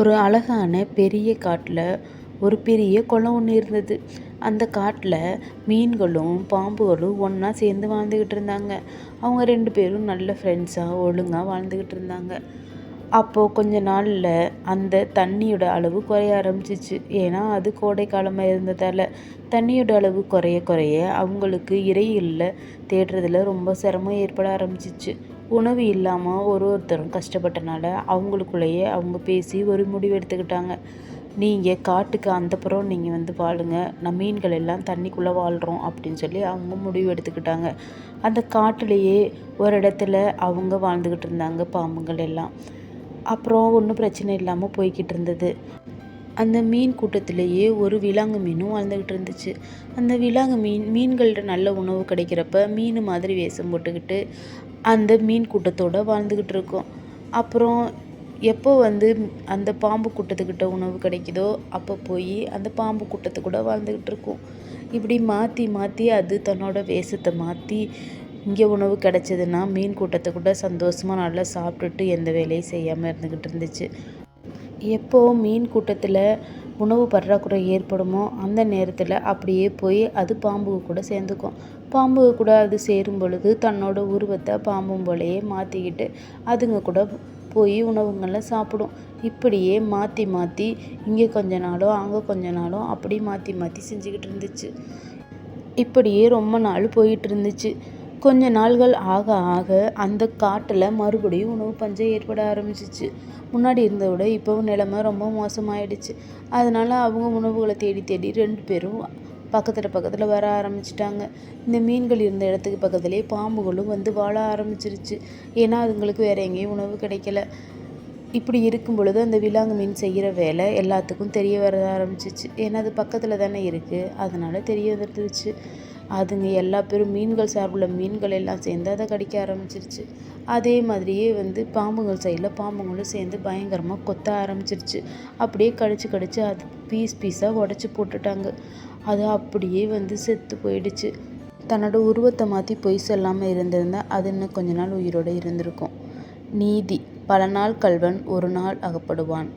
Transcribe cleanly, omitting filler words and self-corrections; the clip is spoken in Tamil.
ஒரு அழகான பெரிய காட்டில் ஒரு பெரிய குளம் ஒன்று இருந்தது. அந்த காட்டில் மீன்களும் பாம்புகளும் ஒன்றா சேர்ந்து வாழ்ந்துக்கிட்டு இருந்தாங்க. அவங்க 2 பேரும் நல்ல ஃப்ரெண்ட்ஸாக ஒழுங்காக வாழ்ந்துக்கிட்டு இருந்தாங்க. அப்போது கொஞ்ச நாளில் அந்த தண்ணியோட அளவு குறைய ஆரம்பிச்சிச்சு. ஏன்னா அது கோடை காலமாக இருந்ததால் தண்ணியோட அளவு குறைய குறைய அவங்களுக்கு இரைகளில் தேடுறதுல ரொம்ப சிரமம் ஏற்பட ஆரம்பிச்சிச்சு. உணவு இல்லாமல் ஒருத்தரும் கஷ்டப்பட்டனால அவங்களுக்குள்ளேயே அவங்க பேசி ஒரு முடிவு எடுத்துக்கிட்டாங்க. நீங்கள் காட்டுக்கு அந்தப்புறம் நீங்கள் வந்து வாழுங்க, நான் மீன்கள் எல்லாம் தண்ணிக்குள்ளே வாழ்கிறோம் அப்படின்னு சொல்லி அவங்க முடிவு எடுத்துக்கிட்டாங்க. அந்த காட்டுலேயே ஒரு இடத்துல அவங்க வாழ்ந்துக்கிட்டு இருந்தாங்க பாம்புங்கள் எல்லாம். அப்புறம் ஒன்றும் பிரச்சனை இல்லாமல் போய்கிட்டு இருந்தது. அந்த மீன் கூட்டத்திலேயே ஒரு விலாங்கு மீனும் வாழ்ந்துக்கிட்டு இருந்துச்சு. அந்த விலாங்கு மீன்கள்கிட்ட நல்ல உணவு கிடைக்கிறப்ப மீன் மாதிரி வேஷம் போட்டுக்கிட்டு அந்த மீன் கூட்டத்தோடு வாழ்ந்துக்கிட்டு இருக்கோம். அப்புறம் எப்போ வந்து அந்த பாம்பு கூட்டத்துக்கிட்ட உணவு கிடைக்குதோ அப்போ போய் அந்த பாம்பு கூட்டத்தை கூட வாழ்ந்துக்கிட்டு இருக்கும். இப்படி மாற்றி மாற்றி அது தன்னோட வேஷத்தை மாற்றி இங்கே உணவு கிடச்சதுன்னா மீன் கூட்டத்தை கூட சந்தோஷமாக நல்லா சாப்பிட்டுட்டு எந்த வேலையும் செய்யாமல் இருந்துக்கிட்டு இருந்துச்சு. எப்போ மீன் கூட்டத்தில் உணவு பற்றாக்குறை ஏற்படுமோ அந்த நேரத்தில் அப்படியே போய் அது பாம்பு கூட சேர்ந்துக்கும். பாம்பு கூட அது சேரும் பொழுது தன்னோட உருவத்தை பாம்பும் போலையே மாற்றிக்கிட்டு அதுங்க கூட போய் உணவுங்களை சாப்பிடும். இப்படியே மாற்றி மாற்றி இங்கே கொஞ்ச நாளும் அங்கே கொஞ்ச நாளும் அப்படி மாற்றி மாற்றி செஞ்சுக்கிட்டு இருந்துச்சு. இப்படியே ரொம்ப நாள் போயிட்டு இருந்துச்சு. கொஞ்ச நாள்கள் ஆக ஆக அந்த காட்டில் மறுபடியும் உணவு பஞ்சம் ஏற்பட ஆரம்பிச்சிச்சு. முன்னாடி இருந்ததை விட இப்போவும் நிலைமை ரொம்ப மோசமாயிடுச்சு. அதனால் அவங்க உணவுகளை தேடி தேடி 2 பேரும் பக்கத்தில் வர ஆரம்பிச்சிட்டாங்க. இந்த மீன்கள் இருந்த இடத்துக்கு பக்கத்துலேயே பாம்புகளும் வந்து வாழ ஆரம்பிச்சிருச்சு. ஏன்னா அதுங்களுக்கு வேறு எங்கேயும் உணவு கிடைக்கல. இப்படி இருக்கும் பொழுது அந்த விலாங்கு மீன் செய்கிற வேலை எல்லாத்துக்கும் தெரிய வர ஆரம்பிச்சிச்சு. ஏன்னா அது பக்கத்தில் தானே இருக்குது, அதனால் தெரிய வந்துருச்சு. அதுங்க எல்லா பேரும் மீன்கள் சார்புள்ள மீன்கள் எல்லாம் சேர்ந்து அதை கடிக்க ஆரம்பிச்சிருச்சு. அதே மாதிரியே வந்து பாம்புங்கள் சைடில் பாம்புங்களும் சேர்ந்து பயங்கரமாக கொத்த ஆரம்பிச்சிருச்சு. அப்படியே கடிச்சு அது பீஸாக உடச்சி போட்டுட்டாங்க. அது அப்படியே வந்து செத்து போயிடுச்சு. தன்னோட உருவத்தை மாற்றி பொய் சொல்லாமல் இருந்திருந்தால் அது இன்னும் கொஞ்ச நாள் உயிரோடு இருந்திருக்கும். நீதி: பல நாள் கள்வன் ஒரு நாள் அகப்படுவான்.